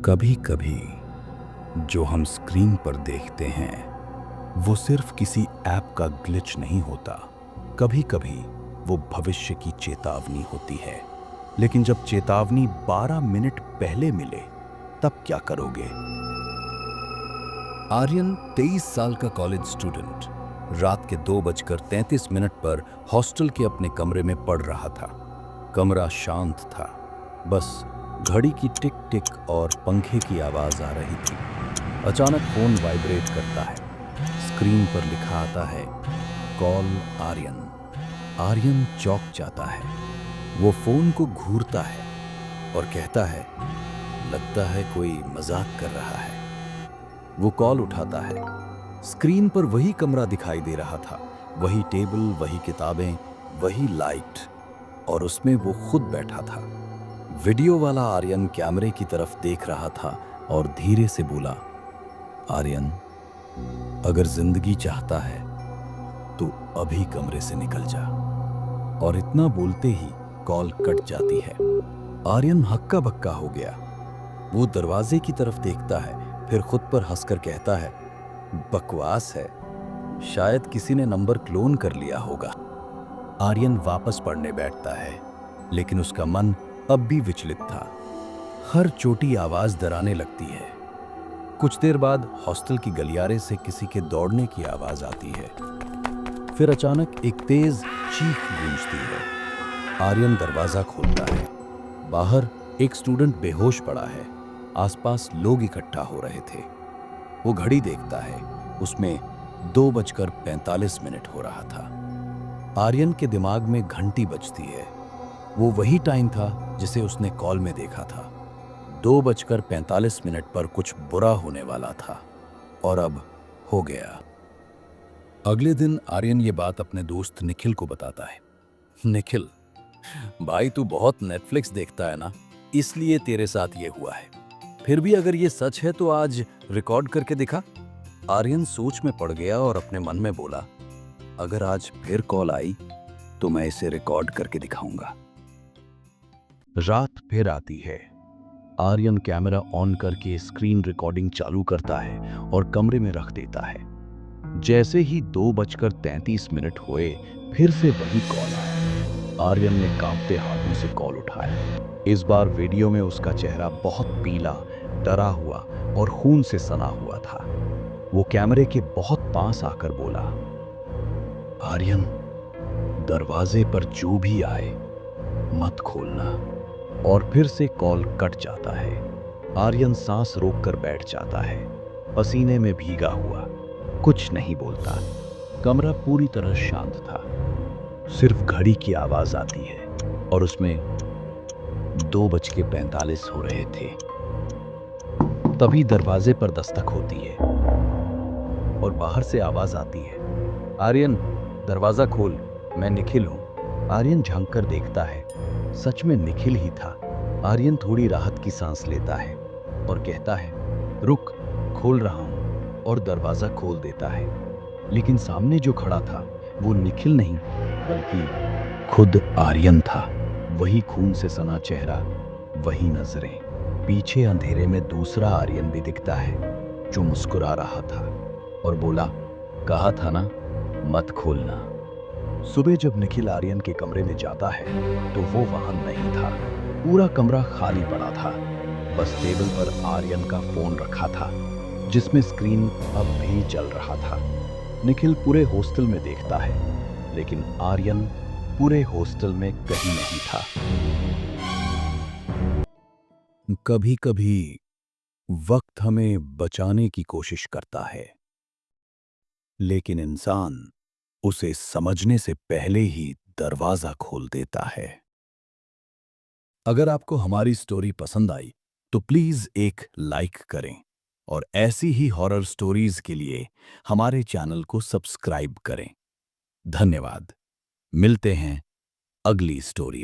कभी कभी जो हम स्क्रीन पर देखते हैं वो सिर्फ किसी ऐप का ग्लिच नहीं होता। कभी कभी वो भविष्य की चेतावनी होती है। लेकिन जब चेतावनी 12 मिनट पहले मिले तब क्या करोगे? आर्यन 23 साल का कॉलेज स्टूडेंट रात के 2:33 पर हॉस्टल के अपने कमरे में पढ़ रहा था। कमरा शांत था, बस घड़ी की टिक टिक और पंखे की आवाज आ रही थी। अचानक फोन वाइब्रेट करता है। स्क्रीन पर लिखा आता है, कॉल आर्यन। आर्यन चौंक जाता है। वो फोन को घूरता है और कहता है, लगता है कोई मजाक कर रहा है। वो कॉल उठाता है। स्क्रीन पर वही कमरा दिखाई दे रहा था, वही टेबल, वही किताबें, वही लाइट, और उसमें वो खुद बैठा था। वीडियो वाला आर्यन कैमरे की तरफ देख रहा था और धीरे से बोला, आर्यन, अगर जिंदगी चाहता है तो अभी कमरे से निकल जा। और इतना बोलते ही कॉल कट जाती है। आर्यन हक्का बक्का हो गया। वो दरवाजे की तरफ देखता है, फिर खुद पर हंसकर कहता है, बकवास है, शायद किसी ने नंबर क्लोन कर लिया होगा। आर्यन वापस पढ़ने बैठता है, लेकिन उसका मन अब भी विचलित था। हर छोटी आवाज डराने लगती है। कुछ देर बाद हॉस्टल की गलियारे से किसी के दौड़ने की आवाज आती है। फिर अचानक एक तेज चीख गूंजती है। आर्यन दरवाजा खोलता है। बाहर एक स्टूडेंट बेहोश पड़ा है। आसपास लोग इकट्ठा हो रहे थे। वो घड़ी देखता है, उसमें 2:45 हो रहा था। आर्यन के दिमाग में घंटी बजती है। वो वही टाइम था जिसे उसने कॉल में देखा था। 2:45 पर कुछ बुरा होने वाला था, और अब हो गया। अगले दिन आर्यन ये बात अपने दोस्त निखिल को बताता है। निखिल, भाई तू बहुत नेटफ्लिक्स देखता है ना, इसलिए तेरे साथ ये हुआ है। फिर भी अगर ये सच है तो आज रिकॉर्ड करके दिखा। आर्यन सोच में पड़ गया और अपने मन में बोला, अगर आज फिर कॉल आई तो मैं इसे रिकॉर्ड करके दिखाऊंगा। रात फिर आती है। आर्यन कैमरा ऑन करके स्क्रीन रिकॉर्डिंग चालू करता है और कमरे में रख देता है। जैसे ही 2:33 हुए, फिर से वही कॉल आया। आर्यन ने कांपते हाथों से कॉल उठाया। इस बार वीडियो में उसका चेहरा बहुत पीला, डरा हुआ और खून से सना हुआ था। वो कैमरे के बहुत पास आकर बोला, आर्यन, दरवाजे पर जो भी आए मत खोलना। और फिर से कॉल कट जाता है। आर्यन सांस रोककर बैठ जाता है, पसीने में भीगा हुआ, कुछ नहीं बोलता। कमरा पूरी तरह शांत था। सिर्फ घड़ी की आवाज आती है और उसमें 2:45 हो रहे थे। तभी दरवाजे पर दस्तक होती है और बाहर से आवाज आती है, आर्यन, दरवाजा खोल, मैं निखिल हूं। आर्यन झांक कर देखता है, सच में निखिल ही था। आर्यन थोड़ी राहत की सांस लेता है और कहता है, रुक, खोल रहा हूं, और दरवाजा खोल देता है। लेकिन सामने जो खड़ा था वो निखिल नहीं, बल्कि खुद आर्यन था। वही खून से सना चेहरा, वही नजरें। पीछे अंधेरे में दूसरा आर्यन भी दिखता है, जो मुस्कुरा रहा था और बोला, कहा था ना, मत खोलना। सुबह जब निखिल आर्यन के कमरे में जाता है तो वो वहां नहीं था। पूरा कमरा खाली पड़ा था। बस टेबल पर आर्यन का फोन रखा था, जिसमें स्क्रीन अब भी जल रहा था। निखिल पूरे हॉस्टल में देखता है, लेकिन आर्यन पूरे हॉस्टल में कहीं नहीं था। कभी कभी वक्त हमें बचाने की कोशिश करता है, लेकिन इंसान उसे समझने से पहले ही दरवाजा खोल देता है। अगर आपको हमारी स्टोरी पसंद आई तो प्लीज एक लाइक करें, और ऐसी ही हॉरर स्टोरीज के लिए हमारे चैनल को सब्सक्राइब करें। धन्यवाद। मिलते हैं अगली स्टोरी में।